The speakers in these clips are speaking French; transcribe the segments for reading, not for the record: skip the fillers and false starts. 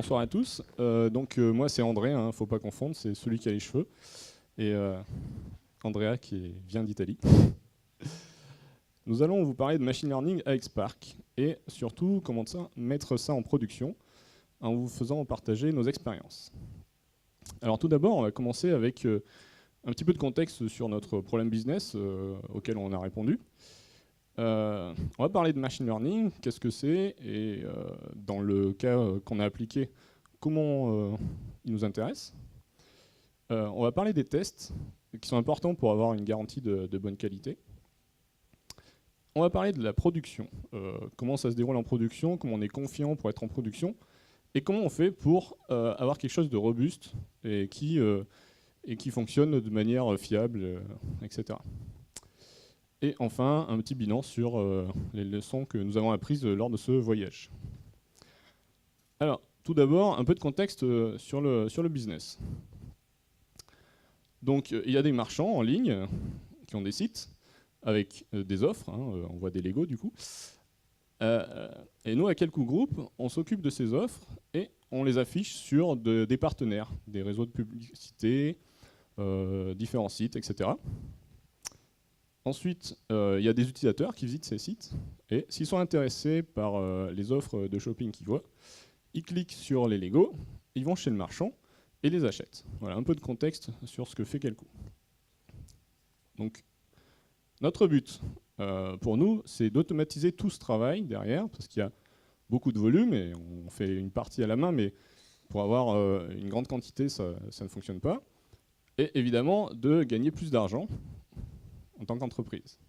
bonsoir à tous. Moi c'est André, hein, faut pas confondre, c'est celui qui a les cheveux. Et Andrea qui vient d'Italie. Nous allons vous parler de machine learning avec Spark et surtout comment mettre ça en production en vous faisant partager nos expériences. Alors tout d'abord, on va commencer avec un petit peu de contexte sur notre problème business auquel on a répondu. On va parler de machine learning, qu'est-ce que c'est, et dans le cas qu'on a appliqué, comment il nous intéresse. On va parler des tests qui sont importants pour avoir une garantie de bonne qualité. On va parler de la production, comment ça se déroule en production, comment on est confiant pour être en production, et comment on fait pour avoir quelque chose de robuste et qui fonctionne de manière fiable, etc. Et enfin, un petit bilan sur les leçons que nous avons apprises lors de ce voyage. Alors, tout d'abord, un peu de contexte sur le business. Donc, il y a des marchands en ligne qui ont des sites avec des offres, hein, on voit des Lego du coup. Et nous, à Quelcou Group, on s'occupe de ces offres et on les affiche sur des partenaires, des réseaux de publicité, différents sites, etc. Ensuite, il y a des utilisateurs qui visitent ces sites et s'ils sont intéressés par les offres de shopping qu'ils voient, ils cliquent sur les Lego, ils vont chez le marchand et les achètent. Voilà un peu de contexte sur ce que fait Quelcou. Donc, notre but pour nous, c'est d'automatiser tout ce travail derrière, parce qu'il y a beaucoup de volume et on fait une partie à la main, mais pour avoir une grande quantité, ça ne fonctionne pas. Et évidemment, de gagner plus d'argent en tant qu'entreprise.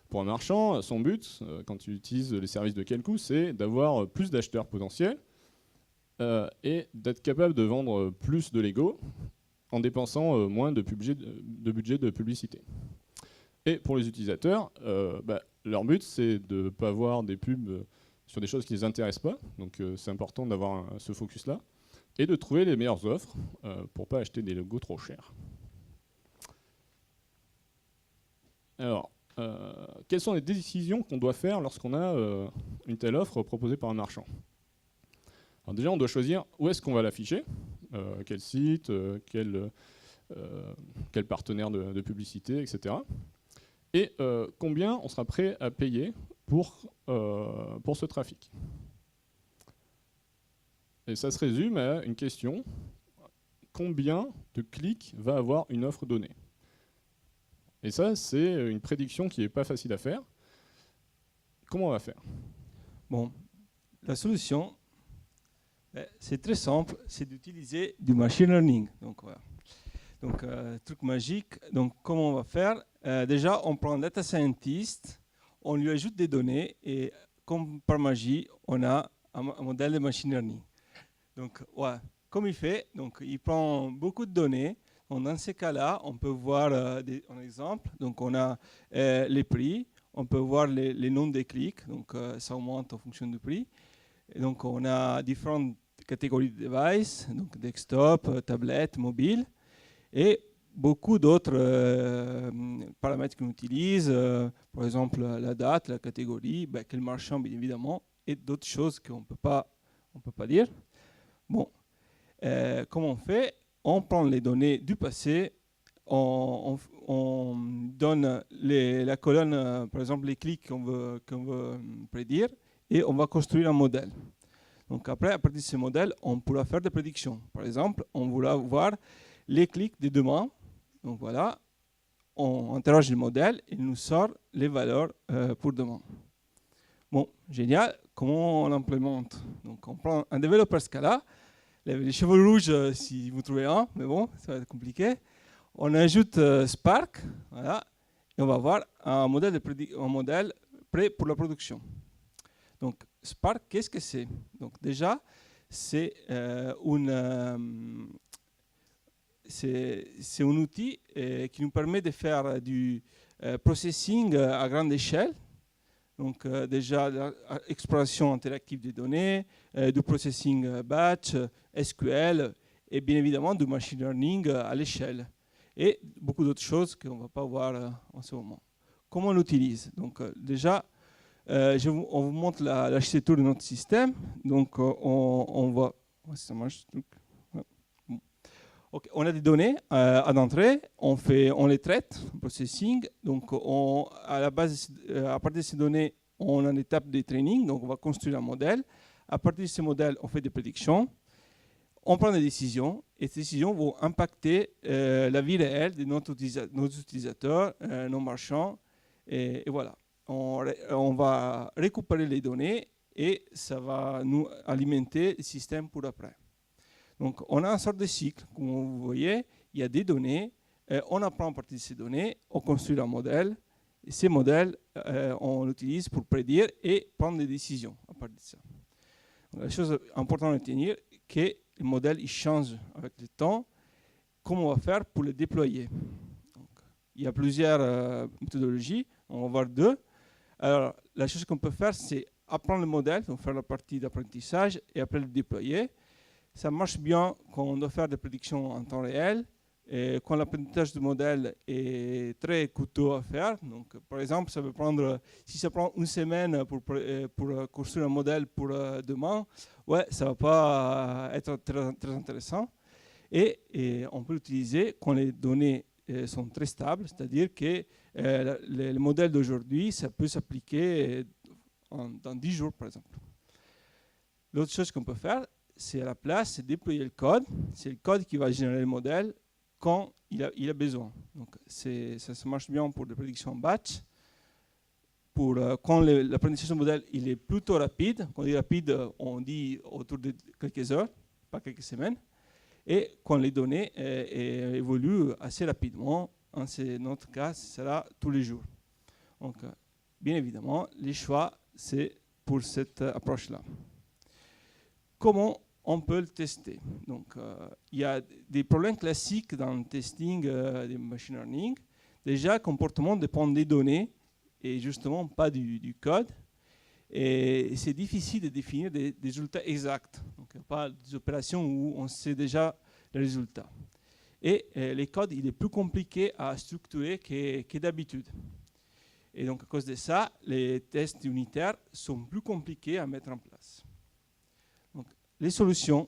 Pour un marchand, son but, quand il utilise les services de Quelcou, c'est d'avoir plus d'acheteurs potentiels et d'être capable de vendre plus de Lego en dépensant moins de budget de publicité. Et pour les utilisateurs, leur but, c'est de ne pas avoir des pubs sur des choses qui ne les intéressent pas. Donc c'est important d'avoir ce focus-là. Et de trouver les meilleures offres pour ne pas acheter des Lego trop chers. Alors, quelles sont les décisions qu'on doit faire lorsqu'on a une telle offre proposée par un marchand? Alors déjà, on doit choisir où est-ce qu'on va l'afficher, quel site, quel partenaire de publicité, etc. Et combien on sera prêt à payer pour ce trafic. Et ça se résume à une question: combien de clics va avoir une offre donnée? Et ça, c'est une prédiction qui n'est pas facile à faire. Comment on va faire? Bon, la solution, c'est très simple, c'est d'utiliser du machine learning. Donc, voilà. Donc, truc magique. Donc, comment on va faire? Déjà, on prend un data scientist, on lui ajoute des données et, comme par magie, on a un modèle de machine learning. Donc, ouais, comme il fait, donc, il prend beaucoup de données. Donc, dans ces cas-là, on peut voir un exemple. Donc, on a les prix, on peut voir les noms des clics. Donc, ça augmente en fonction du prix. Et donc, on a différentes catégories de devices, donc desktop, tablette, mobile. Et beaucoup d'autres paramètres qu'on utilise, par exemple la date, la catégorie, quel marchand bien évidemment, et d'autres choses qu'on ne peut pas dire. Bon, comment on fait? On prend les données du passé, on donne la colonne, par exemple les clics qu'on veut prédire, et on va construire un modèle. Donc après, à partir de ce modèle, on pourra faire des prédictions. Par exemple, on voudra voir les clics de demain. Donc voilà, on interroge le modèle, il nous sort les valeurs pour demain. Bon, génial. Comment on l'implémente? Donc on prend un développeur Scala, les cheveux rouges si vous trouvez un, mais bon, ça va être compliqué. On ajoute Spark, voilà, et on va avoir un modèle prêt pour la production. Donc Spark, qu'est-ce que c'est? Donc déjà, c'est un outil qui nous permet de faire du processing à grande échelle. Donc déjà, l'exploration interactive des données, du processing batch, SQL, et bien évidemment du machine learning à l'échelle. Et beaucoup d'autres choses qu'on ne va pas voir en ce moment. Comment on l'utilise? Donc déjà, on vous montre l'architecture de notre système. Donc on va Ça marche. Ouais. Bon. Okay. On a des données à l'entrée, on les traite, processing. Donc, à partir de ces données, on a une étape de training. Donc, on va construire un modèle. À partir de ce modèle, on fait des prédictions. On prend des décisions. Et ces décisions vont impacter la vie réelle de nos utilisateurs, nos marchands. Et voilà. On va récupérer les données et ça va nous alimenter le système pour après. Donc, on a une sorte de cycle. Comme vous voyez, il y a des données, on apprend à partir de ces données, on construit un modèle, et ces modèles, on l'utilise pour prédire et prendre des décisions à partir de ça. Donc, la chose importante à retenir, c'est que le modèle il change avec le temps. Comment on va faire pour le déployer? Donc, il y a plusieurs méthodologies, on va voir deux. Alors, la chose qu'on peut faire, c'est apprendre le modèle, donc faire la partie d'apprentissage et après le déployer. Ça marche bien quand on doit faire des prédictions en temps réel et quand l'apprentissage du modèle est très coûteux à faire. Donc, par exemple, ça peut prendre, si ça prend une semaine pour construire un modèle pour demain, ouais, ça ne va pas être très, très intéressant. Et on peut l'utiliser quand les données sont très stables, c'est-à-dire que le modèle d'aujourd'hui, ça peut s'appliquer dans 10 jours, par exemple. L'autre chose qu'on peut faire, c'est à la place, c'est déployer le code. C'est le code qui va générer le modèle quand il a besoin. Donc, ça marche bien pour des prédictions batch. Pour quand l'apprentissage du modèle il est plutôt rapide. Quand il est rapide, on dit autour de quelques heures, pas quelques semaines. Et quand les données évoluent assez rapidement, dans notre cas, ce sera tous les jours. Donc, bien évidemment, les choix, c'est pour cette approche-là. Comment on peut le tester? Donc, il y a des problèmes classiques dans le testing du machine learning. Déjà, le comportement dépend des données et justement pas du code. Et c'est difficile de définir des résultats exacts. Donc, il n'y a pas des opérations où on sait déjà le résultat. Et les codes, il est plus compliqué à structurer que d'habitude. Et donc, à cause de ça, les tests unitaires sont plus compliqués à mettre en place. Donc, les solutions,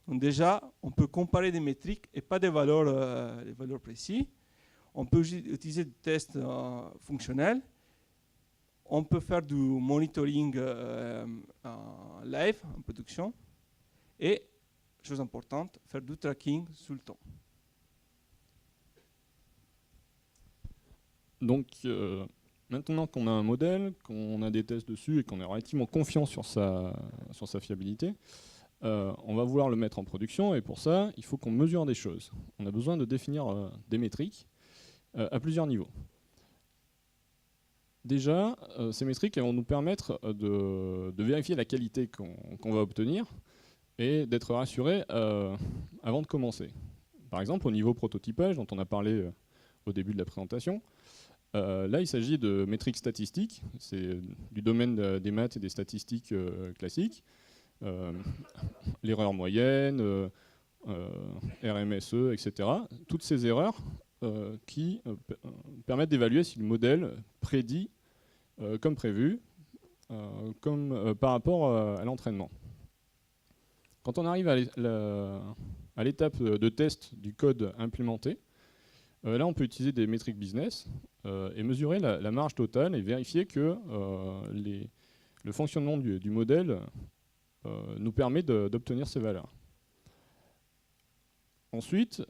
donc déjà, on peut comparer des métriques et pas des valeurs précises. On peut utiliser des tests fonctionnels. On peut faire du monitoring en live, en production. Et, chose importante, faire du tracking sous le temps. Donc, maintenant qu'on a un modèle, qu'on a des tests dessus et qu'on est relativement confiant sur sa fiabilité, on va vouloir le mettre en production et pour ça, il faut qu'on mesure des choses. On a besoin de définir des métriques à plusieurs niveaux. Déjà, ces métriques elles vont nous permettre de vérifier la qualité qu'on va obtenir et d'être rassuré avant de commencer. Par exemple, au niveau prototypage, dont on a parlé au début de la présentation, là, il s'agit de métriques statistiques, c'est du domaine des maths et des statistiques classiques. L'erreur moyenne, RMSE, etc. Toutes ces erreurs qui permettent d'évaluer si le modèle prédit comme prévu, par rapport à l'entraînement. Quand on arrive à l'étape de test du code implémenté, là on peut utiliser des métriques business et mesurer la marge totale et vérifier que le fonctionnement du modèle nous permet d'obtenir ces valeurs. Ensuite,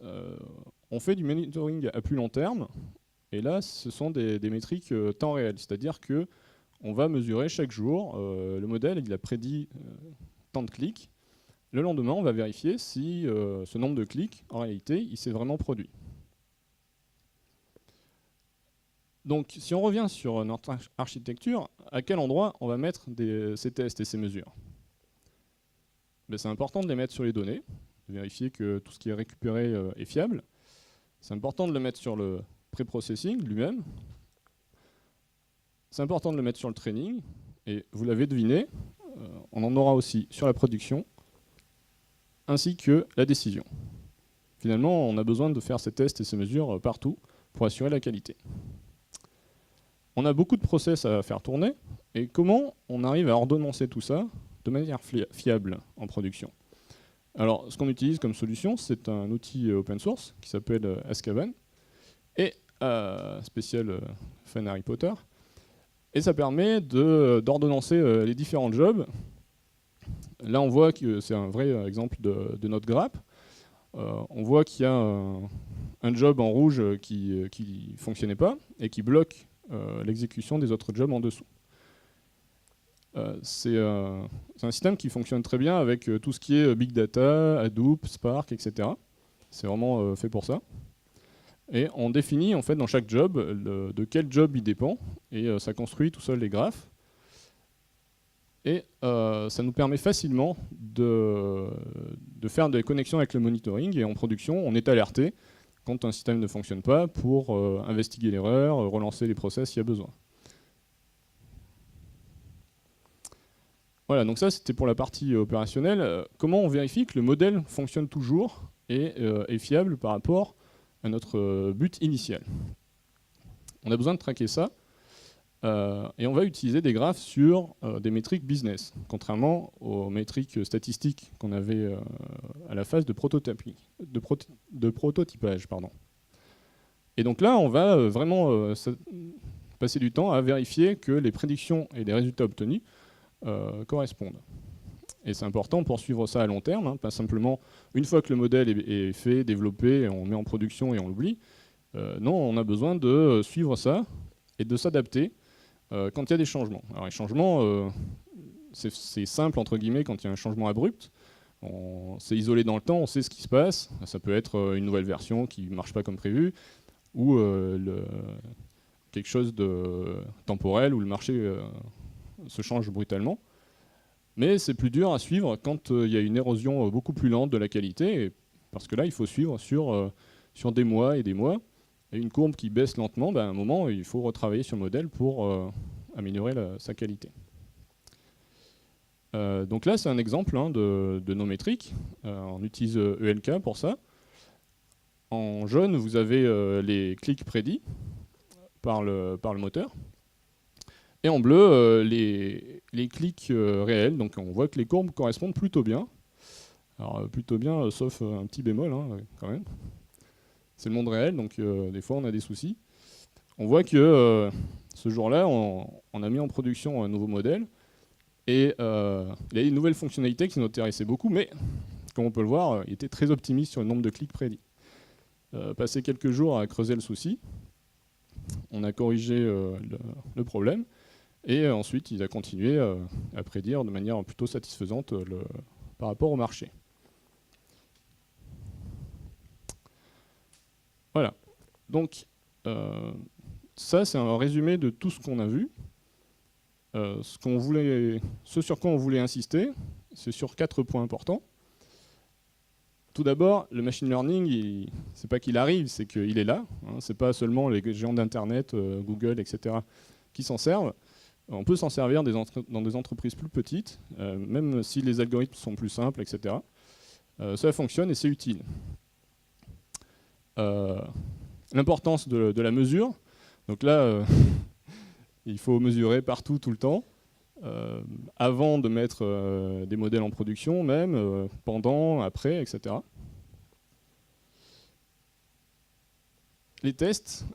on fait du monitoring à plus long terme, et là, ce sont des métriques temps réel, c'est-à-dire qu'on va mesurer chaque jour, le modèle il a prédit tant de clics, le lendemain, on va vérifier si ce nombre de clics, en réalité, il s'est vraiment produit. Donc, si on revient sur notre architecture, à quel endroit on va mettre ces tests et ces mesures? C'est important de les mettre sur les données, de vérifier que tout ce qui est récupéré est fiable. C'est important de le mettre sur le pré-processing lui-même. C'est important de le mettre sur le training. Et vous l'avez deviné, on en aura aussi sur la production, ainsi que la décision. Finalement, on a besoin de faire ces tests et ces mesures partout pour assurer la qualité. On a beaucoup de process à faire tourner. Et comment on arrive à ordonnancer tout ça de manière fiable en production? Alors, ce qu'on utilise comme solution, c'est un outil open source qui s'appelle Azkaban, et spécial fan Harry Potter. Et ça permet d'ordonnancer les différents jobs. Là, on voit que c'est un vrai exemple de notre grappe. On voit qu'il y a un job en rouge qui ne fonctionnait pas et qui bloque l'exécution des autres jobs en dessous. C'est un système qui fonctionne très bien avec tout ce qui est Big Data, Hadoop, Spark, etc. C'est vraiment fait pour ça. Et on définit en fait dans chaque job de quel job il dépend, et ça construit tout seul les graphes. Et ça nous permet facilement de faire des connexions avec le monitoring, et en production, on est alerté quand un système ne fonctionne pas pour investiguer l'erreur, relancer les process s'il y a besoin. Voilà, donc ça c'était pour la partie opérationnelle. Comment on vérifie que le modèle fonctionne toujours et est fiable par rapport à notre but initial? On a besoin de traquer ça, et on va utiliser des graphes sur des métriques business, contrairement aux métriques statistiques qu'on avait à la phase de prototypage. Et donc là, on va vraiment passer du temps à vérifier que les prédictions et les résultats obtenus correspondent. Et c'est important pour suivre ça à long terme, hein, pas simplement une fois que le modèle est fait, développé, on met en production et on l'oublie. Non, on a besoin de suivre ça et de s'adapter quand il y a des changements. Alors les changements, c'est simple entre guillemets quand il y a un changement abrupt. C'est isolé dans le temps, on sait ce qui se passe. Ça peut être une nouvelle version qui ne marche pas comme prévu, ou quelque chose de temporel où le marché se change brutalement. Mais c'est plus dur à suivre quand il y a une érosion beaucoup plus lente de la qualité, parce que là, il faut suivre sur des mois et des mois. Et une courbe qui baisse lentement, à un moment, il faut retravailler sur le modèle pour améliorer sa qualité. Donc là, c'est un exemple de nos métriques. On utilise ELK pour ça. En jaune, vous avez les clics prédits par le moteur. Et en bleu, les clics réels. Donc on voit que les courbes correspondent plutôt bien. Alors plutôt bien, sauf un petit bémol quand même. C'est le monde réel, donc des fois on a des soucis. On voit que ce jour-là, on a mis en production un nouveau modèle. Et il y a une nouvelle fonctionnalité qui nous intéressait beaucoup, mais comme on peut le voir, il était très optimiste sur le nombre de clics prédits. Passé quelques jours à creuser le souci, on a corrigé le problème. Et ensuite, il a continué à prédire de manière plutôt satisfaisante par rapport au marché. Voilà. Donc, ça, c'est un résumé de tout ce qu'on a vu. Ce sur quoi on voulait insister, c'est sur 4 points importants. Tout d'abord, le machine learning, c'est pas qu'il arrive, c'est qu'il est là. C'est pas seulement les géants d'Internet, Google, etc., qui s'en servent. On peut s'en servir dans des entreprises plus petites, même si les algorithmes sont plus simples, etc. Ça fonctionne et c'est utile. L'importance de la mesure. Donc là, il faut mesurer partout, tout le temps, avant de mettre des modèles en production, même pendant, après, etc. Les tests,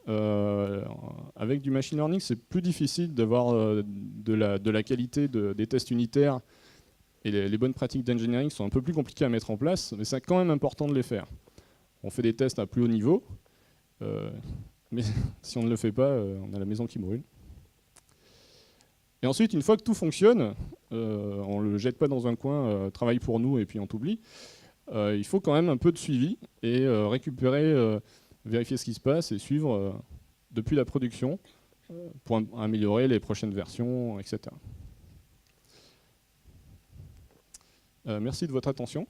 avec du machine learning, c'est plus difficile d'avoir de la qualité des tests unitaires, et les bonnes pratiques d'engineering sont un peu plus compliquées à mettre en place, mais c'est quand même important de les faire. On fait des tests à plus haut niveau, mais si on ne le fait pas, on a la maison qui brûle. Et ensuite, une fois que tout fonctionne, on ne le jette pas dans un coin, travaille pour nous et puis on t'oublie. Il faut quand même un peu de suivi et récupérer, vérifier ce qui se passe et suivre depuis la production pour améliorer les prochaines versions, etc. Merci de votre attention.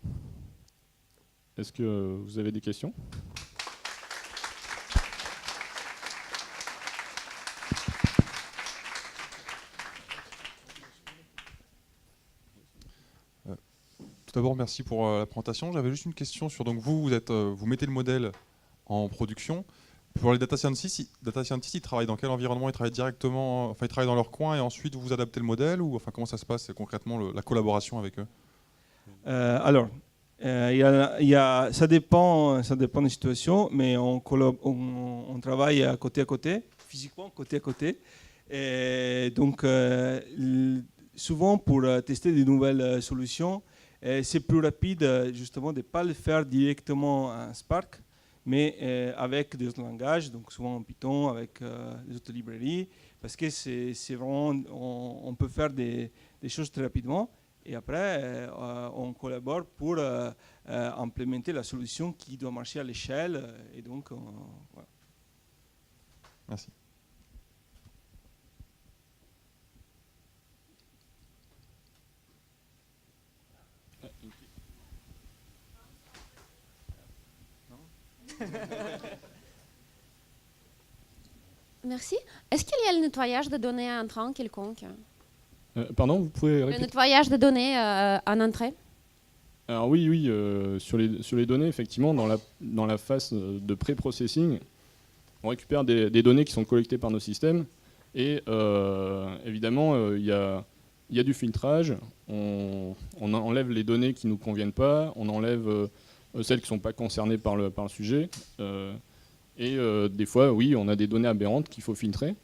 Est-ce que vous avez des questions ? Tout d'abord, merci pour la présentation. J'avais juste une question sur, donc vous mettez le modèle en production. Pour les data scientists, ils travaillent dans quel environnement? Ils travaillent directement, enfin ils travaillent dans leur coin et ensuite vous adaptez le modèle, ou enfin comment ça se passe concrètement la collaboration avec eux? Alors, Ça dépend des situations, mais on travaille à côté, physiquement côté à côté. Et donc, souvent, pour tester de nouvelles solutions, c'est plus rapide justement de ne pas le faire directement en Spark, mais avec des autres langages, donc souvent en Python, avec des autres librairies, parce que c'est vraiment, on peut faire des choses très rapidement. Et après, on collabore pour implémenter la solution qui doit marcher à l'échelle. Et donc, voilà. Merci. Merci. Est-ce qu'il y a le nettoyage de données à entrant quelconque? Pardon, vous pouvez Le répéter? nettoyage de données en entrée? Alors oui, sur les données, effectivement, dans la phase de pré-processing, on récupère des données qui sont collectées par nos systèmes et évidemment, il y a du filtrage, on enlève les données qui ne nous conviennent pas, on enlève celles qui ne sont pas concernées par le sujet et des fois, oui, on a des données aberrantes qu'il faut filtrer.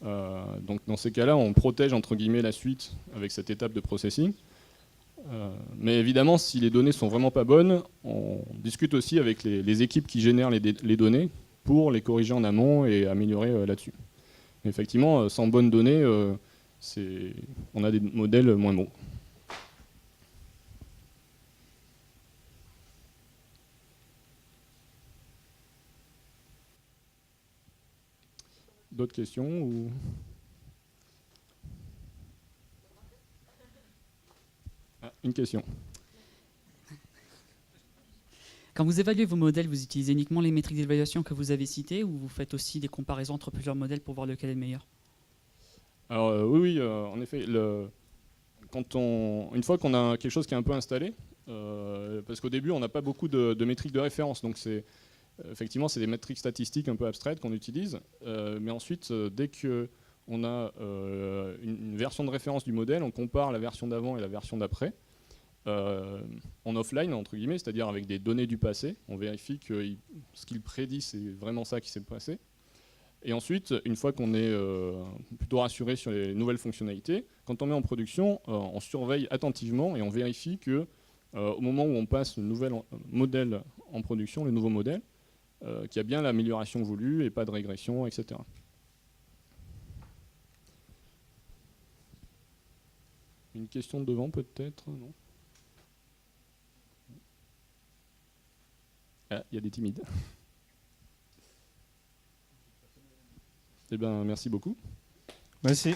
Donc dans ces cas-là, on protège entre guillemets la suite avec cette étape de processing. Mais évidemment, si les données sont vraiment pas bonnes, on discute aussi avec les équipes qui génèrent les données pour les corriger en amont et améliorer là-dessus. Mais effectivement, sans bonnes données, on a des modèles moins bons. D'autres questions ou... Une question. Quand vous évaluez vos modèles, vous utilisez uniquement les métriques d'évaluation que vous avez citées ou vous faites aussi des comparaisons entre plusieurs modèles pour voir lequel est le meilleur? Alors oui, en effet, une fois qu'on a quelque chose qui est un peu installé, parce qu'au début on n'a pas beaucoup de métriques de référence, donc effectivement c'est des métriques statistiques un peu abstraites qu'on utilise, mais ensuite dès qu'on a une version de référence du modèle, on compare la version d'avant et la version d'après, en offline entre guillemets, c'est-à-dire avec des données du passé, on vérifie que ce qu'il prédit c'est vraiment ça qui s'est passé. Et ensuite, une fois qu'on est plutôt rassuré sur les nouvelles fonctionnalités, quand on met en production, on surveille attentivement et on vérifie que au moment où on passe le nouvel modèle en production, le nouveau modèle, qu'il y a bien l'amélioration voulue et pas de régression, etc. Une question devant peut-être, non? Ah, il y a des timides. Eh bien, merci beaucoup. Merci.